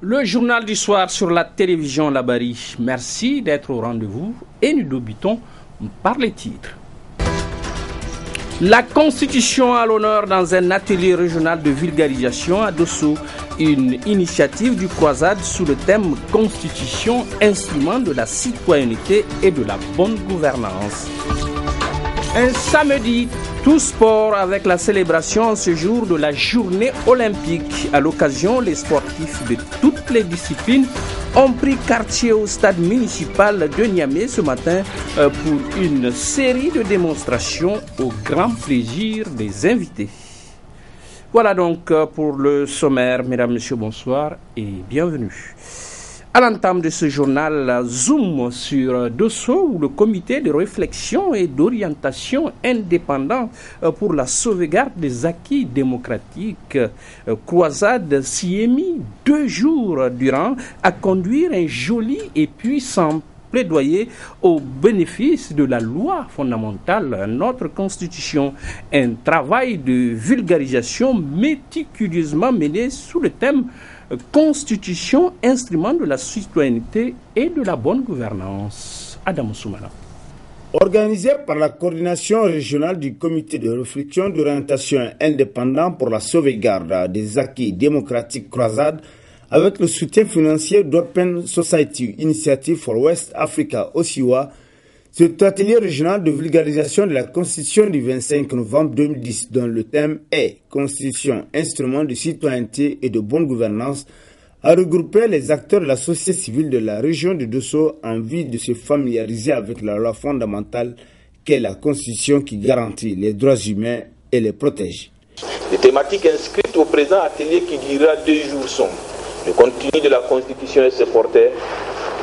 Le journal du soir sur la télévision Labari. Merci d'être au rendez-vous et nous débutons par les titres. La Constitution à l'honneur dans un atelier régional de vulgarisation à Dosso, une initiative du Croisade sous le thème Constitution, instrument de la citoyenneté et de la bonne gouvernance. Un samedi, tout sport avec la célébration en ce jour de la journée olympique. À l'occasion, les sportifs de toutes les disciplines ont pris quartier au stade municipal de Niamey ce matin pour une série de démonstrations au grand plaisir des invités. Voilà donc pour le sommaire. Mesdames, Messieurs, bonsoir et bienvenue. À l'entame de ce journal, zoom sur Dosso où le comité de réflexion et d'orientation indépendant pour la sauvegarde des acquis démocratiques, Croisade, s'y est mis 2 jours durant à conduire un joli et puissant plaidoyer au bénéfice de la loi fondamentale, notre Constitution. Un travail de vulgarisation méticuleusement mené sous le thème Constitution, instrument de la citoyenneté et de la bonne gouvernance. Adam Soumana. Organisé par la coordination régionale du comité de réflexion d'orientation indépendant pour la sauvegarde des acquis démocratiques Croisade, avec le soutien financier d'Open Society Initiative for West Africa, OSIWA, cet atelier régional de vulgarisation de la Constitution du 25 novembre 2010, dont le thème est « Constitution, instrument de citoyenneté et de bonne gouvernance », a regroupé les acteurs de la société civile de la région de Dosso en vue de se familiariser avec la loi fondamentale qu'est la Constitution qui garantit les droits humains et les protège. Les thématiques inscrites au présent atelier qui durera 2 jours sont le contenu de la Constitution et ses porteurs,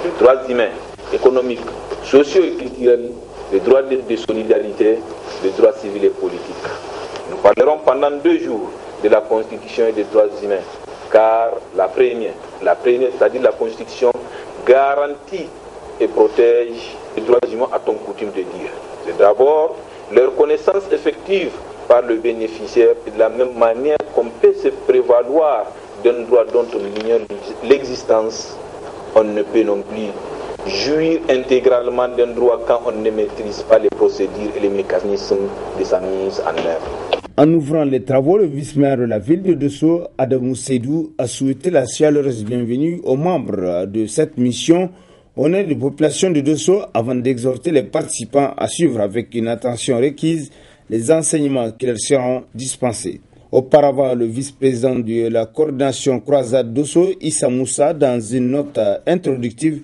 les droits humains, économiques, sociaux et culturels, les droits de solidarité, les droits civils et politiques. Nous parlerons pendant 2 jours de la Constitution et des droits humains, car la première, c'est-à-dire la Constitution, garantit et protège les droits humains à ton coutume de dire. C'est d'abord leur connaissance effective par le bénéficiaire et de la même manière qu'on peut se prévaloir d'un droit dont on ignore l'existence, on ne peut non plus jouir intégralement d'un droit quand on ne maîtrise pas les procédures et les mécanismes de sa mise en œuvre. En ouvrant les travaux, le vice-maire de la ville de Dosso, Adamou Seydou, a souhaité la chaleureuse bienvenue aux membres de cette mission au nom des populations de Dosso avant d'exhorter les participants à suivre avec une attention requise les enseignements qui leur seront dispensés. Auparavant, le vice-président de la coordination Croisade Dosso, Issa Moussa, dans une note introductive,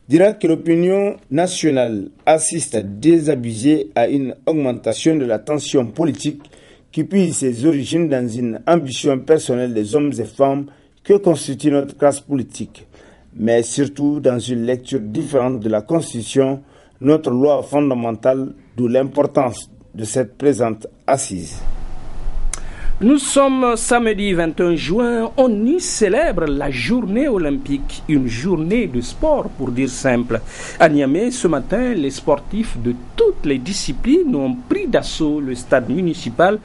dira que l'opinion nationale assiste désabusée à une augmentation de la tension politique qui puise ses origines dans une ambition personnelle des hommes et femmes que constitue notre classe politique, mais surtout dans une lecture différente de la Constitution, notre loi fondamentale, d'où l'importance de cette présente assise. Nous sommes samedi 21 juin, on y célèbre la journée olympique, une journée de sport pour dire simple. À Niamey, ce matin, les sportifs de toutes les disciplines ont pris d'assaut le stade municipal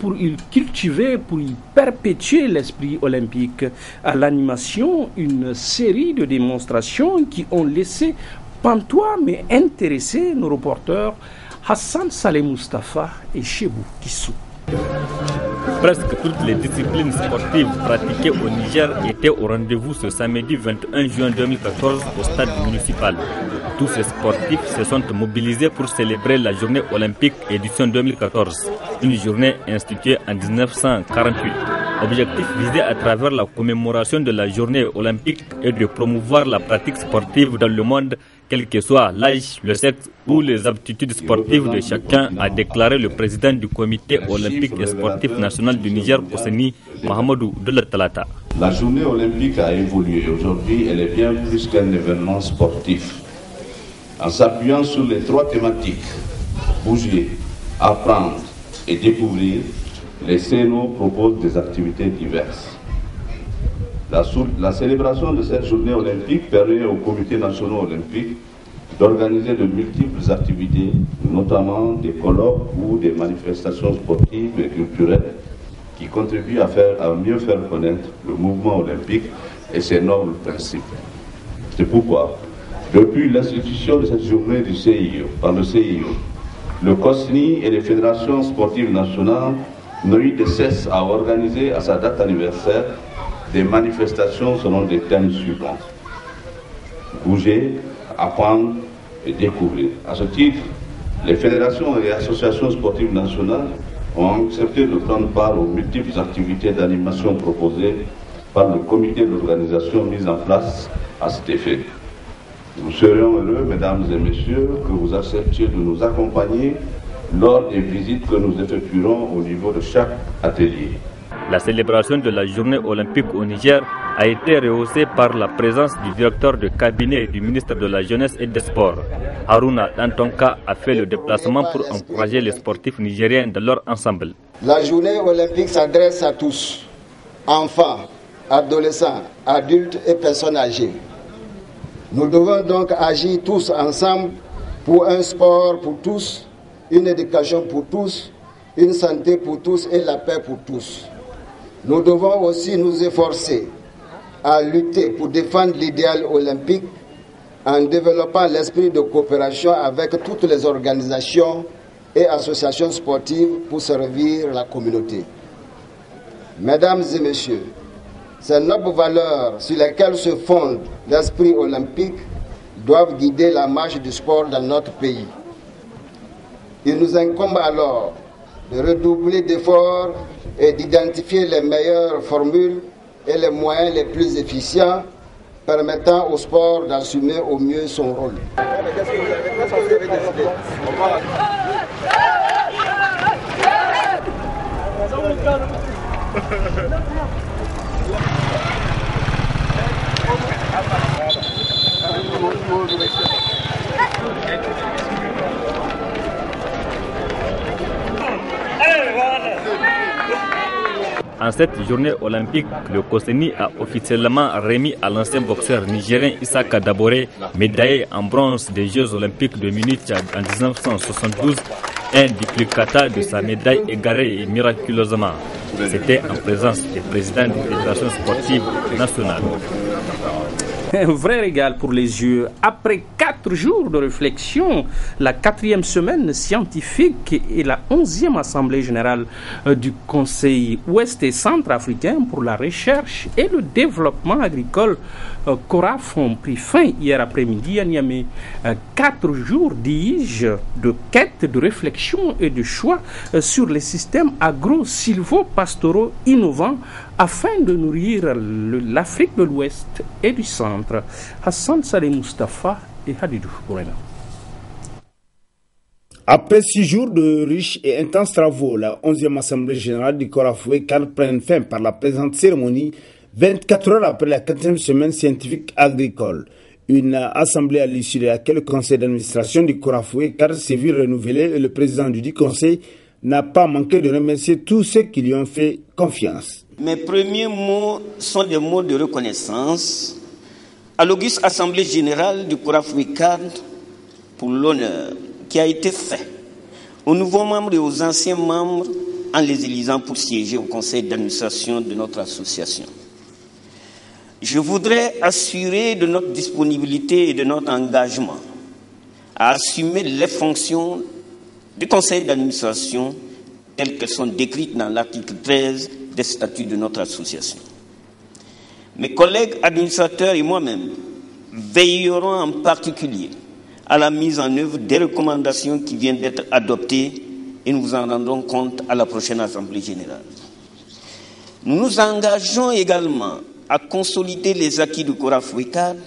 pour y cultiver, pour y perpétuer l'esprit olympique. À l'animation, une série de démonstrations qui ont laissé pantois mais intéressé nos reporters Hassan Saleh Mustafa et Chebou Kissou. Presque toutes les disciplines sportives pratiquées au Niger étaient au rendez-vous ce samedi 21 juin 2014 au stade municipal. Tous ces sportifs se sont mobilisés pour célébrer la journée olympique édition 2014, une journée instituée en 1948. Objectif visé à travers la commémoration de la journée olympique est de promouvoir la pratique sportive dans le monde, quel que soit l'âge, le sexe ou les aptitudes sportives de chacun, a déclaré le président du comité olympique et sportif national du Niger, Koseni Mahamadou Delatalata. La journée olympique a évolué. Aujourd'hui, elle est bien plus qu'un événement sportif. En s'appuyant sur les 3 thématiques, bouger, apprendre et découvrir, les CNO proposent des activités diverses. La célébration de cette journée olympique permet au comité national olympique d'organiser de multiples activités, notamment des colloques ou des manifestations sportives et culturelles qui contribuent à mieux faire connaître le mouvement olympique et ses nobles principes. C'est pourquoi, depuis l'institution de cette journée du CIO, par le CIO, le COSNI et les fédérations sportives nationales n'ont eu de cesse à organiser à sa date anniversaire des manifestations selon des thèmes suivants: bouger, apprendre et découvrir. À ce titre, les fédérations et associations sportives nationales ont accepté de prendre part aux multiples activités d'animation proposées par le comité d'organisation mis en place à cet effet. Nous serions heureux, mesdames et messieurs, que vous acceptiez de nous accompagner lors des visites que nous effectuerons au niveau de chaque atelier. La célébration de la journée olympique au Niger a été rehaussée par la présence du directeur de cabinet du ministre de la Jeunesse et des Sports. Haruna Dantonka a fait le déplacement pour encourager les sportifs nigériens de leur ensemble. La journée olympique s'adresse à tous, enfants, adolescents, adultes et personnes âgées. Nous devons donc agir tous ensemble pour un sport pour tous, une éducation pour tous, une santé pour tous et la paix pour tous. Nous devons aussi nous efforcer à lutter pour défendre l'idéal olympique en développant l'esprit de coopération avec toutes les organisations et associations sportives pour servir la communauté. Mesdames et messieurs, ces nobles valeurs sur lesquelles se fonde l'esprit olympique doivent guider la marche du sport dans notre pays. Il nous incombe alors de redoubler d'efforts et d'identifier les meilleures formules et les moyens les plus efficients permettant au sport d'assumer au mieux son rôle. En cette journée olympique, le COSNI a officiellement remis à l'ancien boxeur nigérien Issaka Daboré, médaillé en bronze des Jeux olympiques de Munich en 1972, un duplicata de sa médaille égarée miraculeusement. C'était en présence du président des fédérations sportives nationales. Un vrai régal pour les yeux. Après 4 jours de réflexion, la 4e semaine scientifique et la 11e Assemblée générale du Conseil ouest et centrafricain pour la recherche et le développement agricole, CORAF, ont pris fin hier après-midi à Niamey. 4 jours, dis-je, de quête, de réflexion et de choix sur les systèmes agro-silvo-pastoraux innovants afin de nourrir l'Afrique de l'Ouest et du Centre. Hassan Saleh Mustafa et Hadidou Bourena. Après 6 jours de riches et intenses travaux, la 11e Assemblée générale du CORAF-WECAN prend fin par la présente cérémonie 24 heures après la 4e semaine scientifique agricole. Une assemblée à l'issue de laquelle le conseil d'administration du CORAF-WECAN s'est vu renouvelé et le président du dit conseil n'a pas manqué de remercier tous ceux qui lui ont fait confiance. Mes premiers mots sont des mots de reconnaissance à l'auguste Assemblée générale du CORAF-WECAN pour l'honneur qui a été fait aux nouveaux membres et aux anciens membres en les élisant pour siéger au conseil d'administration de notre association. Je voudrais assurer de notre disponibilité et de notre engagement à assumer les fonctions du conseil d'administration telles qu'elles sont décrites dans l'article 13 des statuts de notre association. Mes collègues administrateurs et moi-même veillerons en particulier à la mise en œuvre des recommandations qui viennent d'être adoptées et nous en rendrons compte à la prochaine Assemblée générale. Nous nous engageons également à consolider les acquis du CORAF-WECAN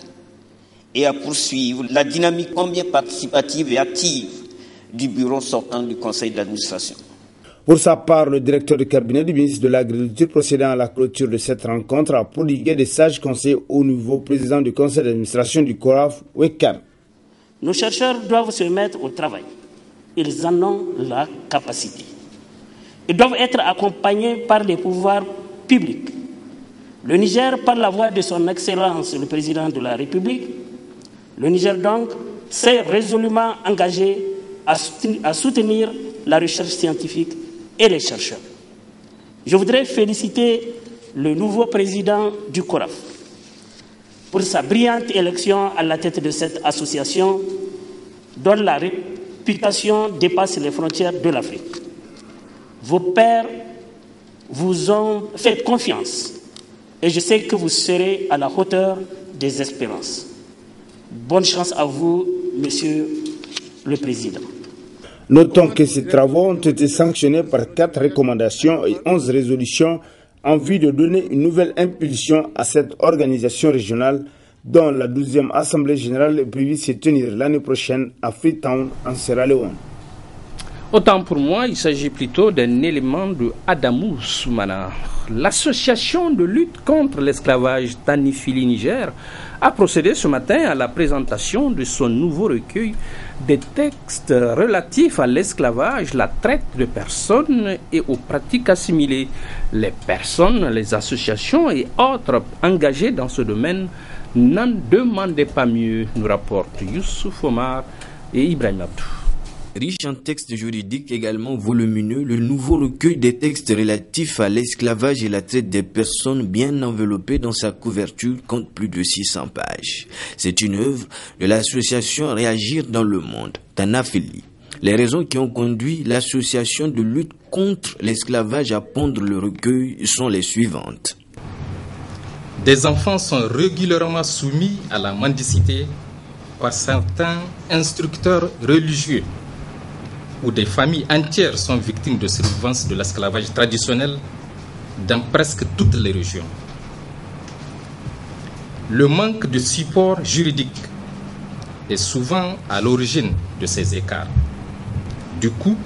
et à poursuivre la dynamique combien participative et active du bureau sortant du conseil d'administration. Pour sa part, le directeur de cabinet du ministre de l'Agriculture procédant à la clôture de cette rencontre a prodigué des sages conseils au nouveau président du conseil d'administration du CORAF-WECAN. Nos chercheurs doivent se mettre au travail. Ils en ont la capacité. Ils doivent être accompagnés par les pouvoirs publics. Le Niger, par la voix de son Excellence, le président de la République, le Niger donc s'est résolument engagé à soutenir la recherche scientifique et les chercheurs. Je voudrais féliciter le nouveau président du CORAF pour sa brillante élection à la tête de cette association dont la réputation dépasse les frontières de l'Afrique. Vos pairs vous ont fait confiance et je sais que vous serez à la hauteur des espérances. Bonne chance à vous, Monsieur le Président. Notons que ces travaux ont été sanctionnés par 4 recommandations et 11 résolutions en vue de donner une nouvelle impulsion à cette organisation régionale dont la 12e Assemblée générale est prévue se tenir l'année prochaine à Freetown, en Sierra Leone. Autant pour moi, il s'agit plutôt d'un élément de Adamou Soumana. L'association de lutte contre l'esclavage Tanifili Niger a procédé ce matin à la présentation de son nouveau recueil des textes relatifs à l'esclavage, la traite de personnes et aux pratiques assimilées. Les personnes, les associations et autres engagés dans ce domaine n'en demandaient pas mieux, nous rapportent Youssouf Omar et Ibrahim Abdou. Riche en textes juridiques également volumineux, le nouveau recueil des textes relatifs à l'esclavage et la traite des personnes bien enveloppé dans sa couverture compte plus de 600 pages. C'est une œuvre de l'association Réagir dans le monde, Tanafili. Les raisons qui ont conduit l'association de lutte contre l'esclavage à pondre le recueil sont les suivantes. Des enfants sont régulièrement soumis à la mendicité par certains instructeurs religieux, où des familles entières sont victimes de surveillance de l'esclavage traditionnel dans presque toutes les régions. Le manque de support juridique est souvent à l'origine de ces écarts. Du coup,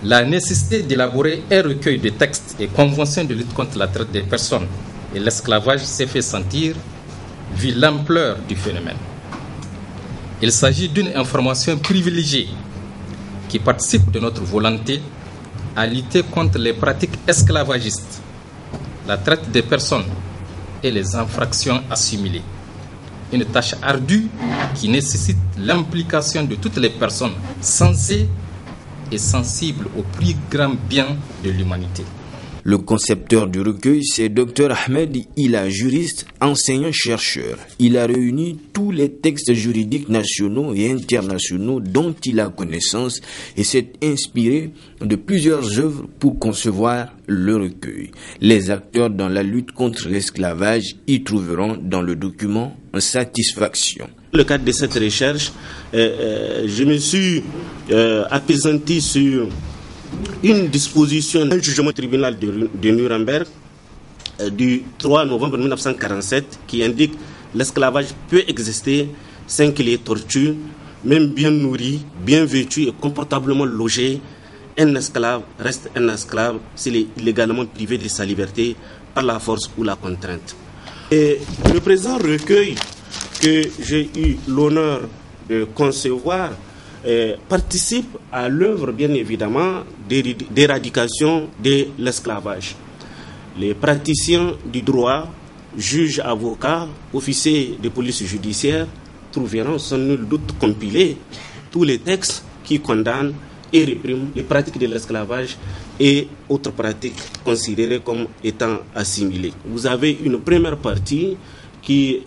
la nécessité d'élaborer un recueil de textes et conventions de lutte contre la traite des personnes et l'esclavage s'est fait sentir vu l'ampleur du phénomène. Il s'agit d'une information privilégiée qui participe de notre volonté à lutter contre les pratiques esclavagistes, la traite des personnes et les infractions assimilées. Une tâche ardue qui nécessite l'implication de toutes les personnes sensées et sensibles au plus grand bien de l'humanité. Le concepteur du recueil, c'est Dr Ahmed Ila, juriste, enseignant-chercheur. Il a réuni tous les textes juridiques nationaux et internationaux dont il a connaissance et s'est inspiré de plusieurs œuvres pour concevoir le recueil. Les acteurs dans la lutte contre l'esclavage y trouveront dans le document satisfaction. Dans le cadre de cette recherche, je me suis appesanti sur une disposition d'un jugement tribunal de Nuremberg du 3 novembre 1947 qui indique que l'esclavage peut exister sans qu'il y ait torture, même bien nourri, bien vêtu et confortablement logé. Un esclave reste un esclave s'il est illégalement privé de sa liberté par la force ou la contrainte. Et le présent recueil que j'ai eu l'honneur de concevoir participe à l'œuvre, bien évidemment, d'éradication de l'esclavage. Les praticiens du droit, juges, avocats, officiers de police judiciaire trouveront sans nul doute compilés tous les textes qui condamnent et répriment les pratiques de l'esclavage et autres pratiques considérées comme étant assimilées. Vous avez une première partie qui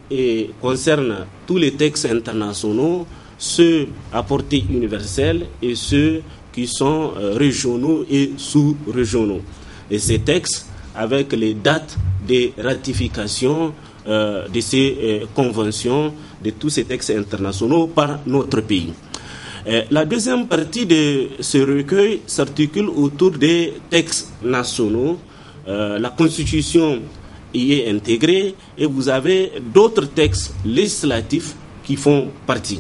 concerne tous les textes internationaux, ceux à portée universelle et ceux qui sont régionaux et sous-régionaux. Et ces textes, avec les dates de ratification de ces conventions, de tous ces textes internationaux par notre pays. La deuxième partie de ce recueil s'articule autour des textes nationaux. La Constitution y est intégrée et vous avez d'autres textes législatifs qui font partie.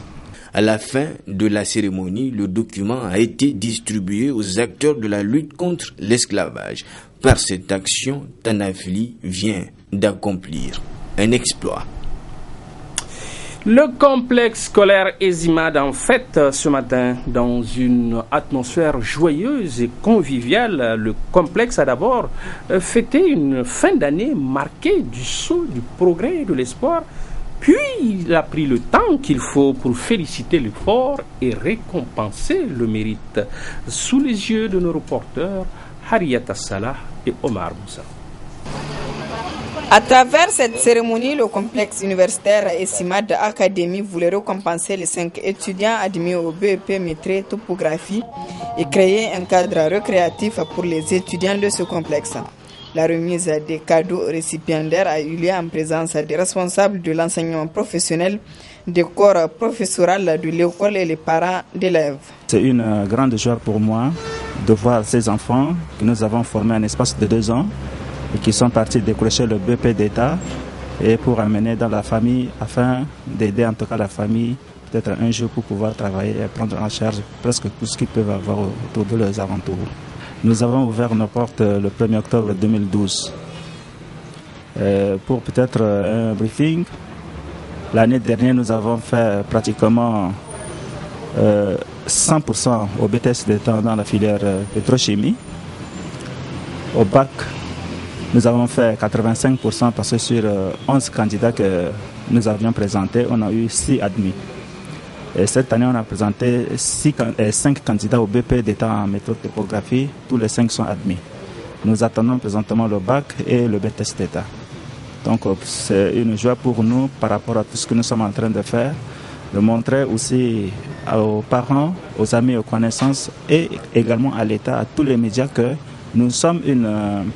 À la fin de la cérémonie, le document a été distribué aux acteurs de la lutte contre l'esclavage. Par cette action, Tanafili vient d'accomplir un exploit. Le complexe scolaire Ezimad en fête ce matin dans une atmosphère joyeuse et conviviale. Le complexe a d'abord fêté une fin d'année marquée du saut du progrès et de l'espoir. Puis il a pris le temps qu'il faut pour féliciter l'effort et récompenser le mérite. Sous les yeux de nos reporters Harriet Salah et Omar Moussa. À travers cette cérémonie, le complexe universitaire Essimad Academy voulait récompenser les 5 étudiants admis au BEP Métré Topographie et créer un cadre récréatif pour les étudiants de ce complexe. La remise des cadeaux récipiendaires a eu lieu en présence des responsables de l'enseignement professionnel, des corps professoral de l'école et les parents d'élèves. C'est une grande joie pour moi de voir ces enfants que nous avons formés en espace de 2 ans et qui sont partis décrocher le BP d'État et pour amener dans la famille afin d'aider en tout cas la famille peut-être un jour pour pouvoir travailler et prendre en charge presque tout ce qu'ils peuvent avoir autour de leurs alentours. Nous avons ouvert nos portes le 1er octobre 2012 pour peut-être un briefing. L'année dernière, nous avons fait pratiquement 100% au BTS d'État dans la filière pétrochimie. Au bac, nous avons fait 85% parce que sur 11 candidats que nous avions présentés, on a eu 6 admis. Et cette année, on a présenté 5 candidats au BP d'État en méthode topographie. Tous les 5 sont admis. Nous attendons présentement le bac et le BTS d'État. Donc, c'est une joie pour nous par rapport à tout ce que nous sommes en train de faire, de montrer aussi aux parents, aux amis, aux connaissances et également à l'État, à tous les médias que nous sommes une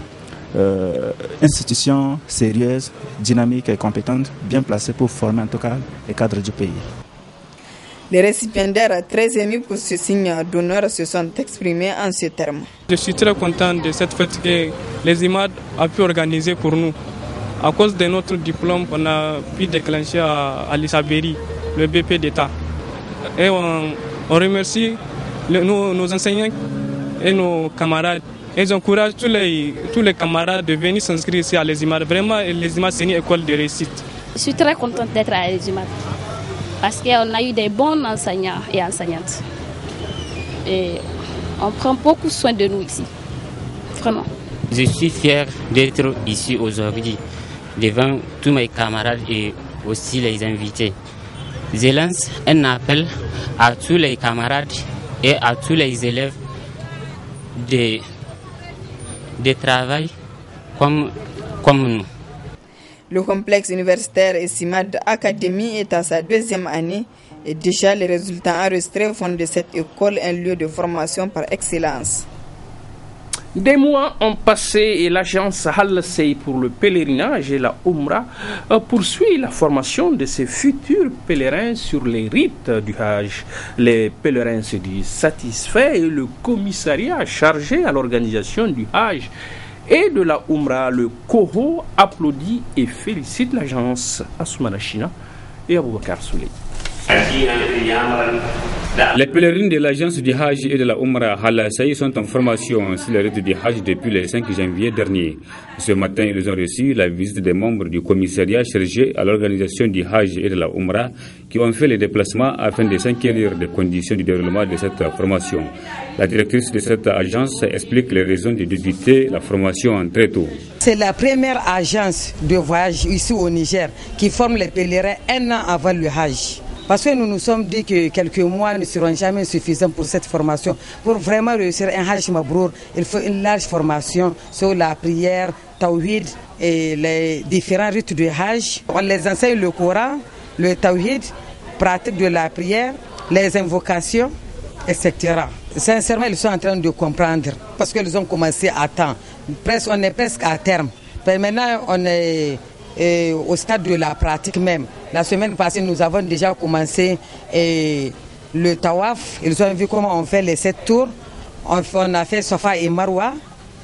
institution sérieuse, dynamique et compétente, bien placée pour former en tout cas les cadres du pays. Les récipiendaires très émus pour ce signe d'honneur se sont exprimés en ces termes. Je suis très content de cette fête que les IMAD ont pu organiser pour nous. À cause de notre diplôme, on a pu déclencher à l'Issabéry le BP d'État. Et on remercie nos enseignants et nos camarades. Et j'encourage tous les camarades de venir s'inscrire ici à l'ESIMAD. Vraiment, l'ESIMAD, c'est une école de réussite. Je suis très contente d'être à l'ESIMAD parce qu'on a eu des bons enseignants et enseignantes. Et on prend beaucoup soin de nous ici. Vraiment. Je suis fier d'être ici aujourd'hui devant tous mes camarades et aussi les invités. Je lance un appel à tous les camarades et à tous les élèves de travail comme nous. Le complexe universitaire Essimad Academy est à sa 2e année et déjà les résultats enregistrés font de cette école un lieu de formation par excellence. Des mois ont passé et l'agence Al-Sey pour le pèlerinage et la Umrah poursuit la formation de ses futurs pèlerins sur les rites du Hajj. Les pèlerins se disent satisfaits et le commissariat chargé à l'organisation du Hajj et de la Umrah, le COHO, applaudit et félicite l'agence Assoumana China et Aboubakar Souley. Les pèlerins de l'agence du Hajj et de la Umrah Al-Sey sont en formation sur le rite du Hajj depuis le 5 janvier dernier. Ce matin, ils ont reçu la visite des membres du commissariat chargé à l'organisation du Hajj et de la Umrah qui ont fait les déplacements afin de s'inquiéter des conditions du déroulement de cette formation. La directrice de cette agence explique les raisons de débuter la formation très tôt. C'est la première agence de voyage ici au Niger qui forme les pèlerins 1 an avant le Hajj. Parce que nous nous sommes dit que quelques mois ne seront jamais suffisants pour cette formation. Pour vraiment réussir un Hajj Mabrour, il faut une large formation sur la prière, Tawhid et les différents rites du Hajj. On les enseigne le Coran, le Tawhid, pratique de la prière, les invocations, etc. Sincèrement, ils sont en train de comprendre parce qu'ils ont commencé à temps. On est presque à terme. Mais maintenant, on est au stade de la pratique même. La semaine passée, nous avons déjà commencé le Tawaf. Ils ont vu comment on fait les 7 tours. On a fait Safa et Marwa.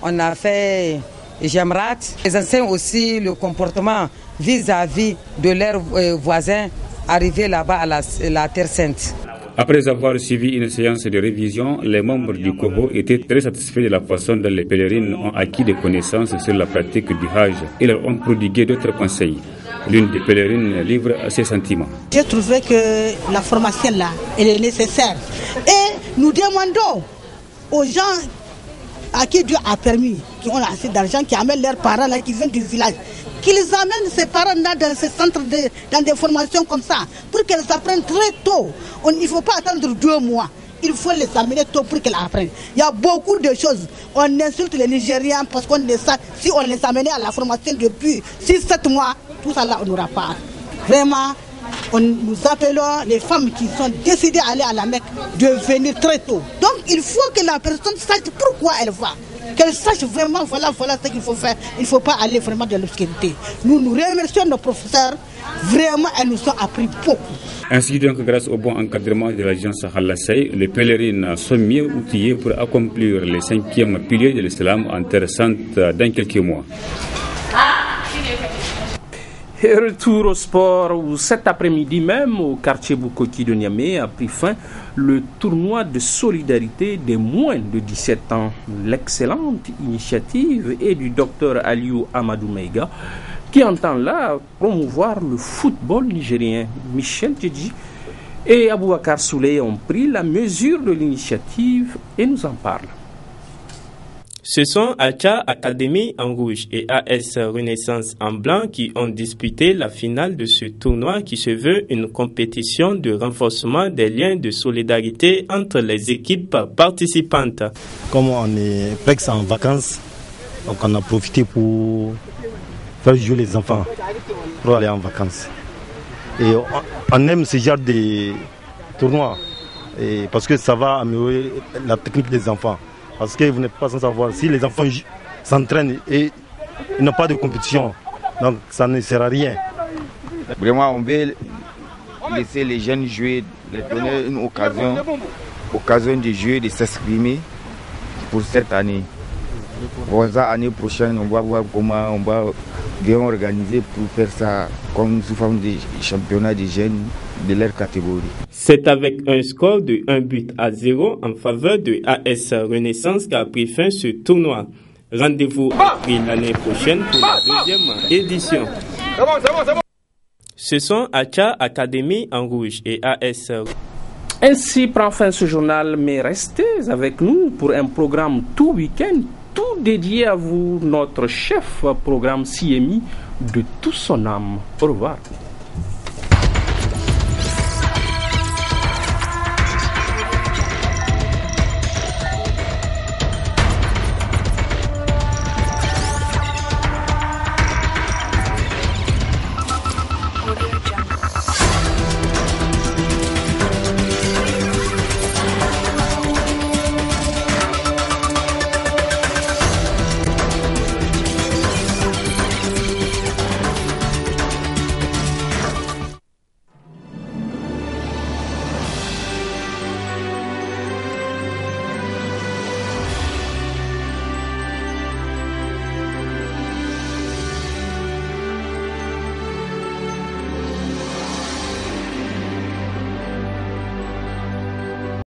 On a fait Jamrat. Ils enseignent aussi le comportement vis-à-vis de leurs voisins arrivés là-bas à la Terre Sainte. Après avoir suivi une séance de révision, les membres du COHO étaient très satisfaits de la façon dont les pèlerines ont acquis des connaissances sur la pratique du Hajj et leur ont prodigué d'autres conseils. L'une des pèlerines livre ses sentiments. J'ai trouvé que la formation là, elle est nécessaire. Et nous demandons aux gens à qui Dieu a permis, qui ont assez d'argent, qui amènent leurs parents là, qui viennent du village, qu'ils amènent ces parents là dans ces centres, dans des formations comme ça, pour qu'elles apprennent très tôt. Il ne faut pas attendre 2 mois. il faut les amener tôt pour qu'ils apprennent. Il y a beaucoup de choses. On insulte les Nigériens parce qu'on ne sait, si on les amenait à la formation depuis 6-7 mois, tout ça là, on n'aura pas. Vraiment, nous appelons les femmes qui sont décidées à aller à la Mecque de venir très tôt. Donc il faut que la personne sache pourquoi elle va. Qu'elle sache vraiment, voilà ce qu'il faut faire. Il ne faut pas aller vraiment dans l'obscurité. Nous remercions nos professeurs. Vraiment, elles nous ont appris beaucoup. Ainsi donc, grâce au bon encadrement de l'agence Halassaï, les pèlerines sont mieux outillés pour accomplir les 5e piliers de l'islam en Terre Sainte dans quelques mois. Et retour au sport où cet après-midi même au quartier Bukoki de Niamey a pris fin le tournoi de solidarité des moins de 17 ans. L'excellente initiative est du docteur Aliou Amadou Meiga qui entend là promouvoir le football nigérien. Michel Djedji et Aboubakar Souley ont pris la mesure de l'initiative et nous en parlent. Ce sont Acha Academy en rouge et AS Renaissance en blanc qui ont disputé la finale de ce tournoi qui se veut une compétition de renforcement des liens de solidarité entre les équipes participantes. Comme on est presque en vacances, donc on a profité pour faire jouer les enfants pour aller en vacances. Et on aime ce genre de tournoi parce que ça va améliorer la technique des enfants. Parce que vous n'êtes pas sans savoir, si les enfants s'entraînent et ils n'ont pas de compétition, donc ça ne sert à rien. Vraiment, on veut laisser les jeunes jouer, leur donner une occasion de jouer, de s'exprimer pour cette année. Pour l'année prochaine, on va voir comment on va bien organiser pour faire ça comme sous forme de championnat des jeunes de leur catégorie. C'est avec un score de 1-0 en faveur de AS Renaissance qu'a pris fin ce tournoi. Rendez-vous pris l'année prochaine pour la deuxième édition. Ce sont Acha Academy en rouge et AS. Ainsi prend fin ce journal, mais restez avec nous pour un programme tout week-end, tout dédié à vous, notre chef programme CMI de tout son âme. Au revoir.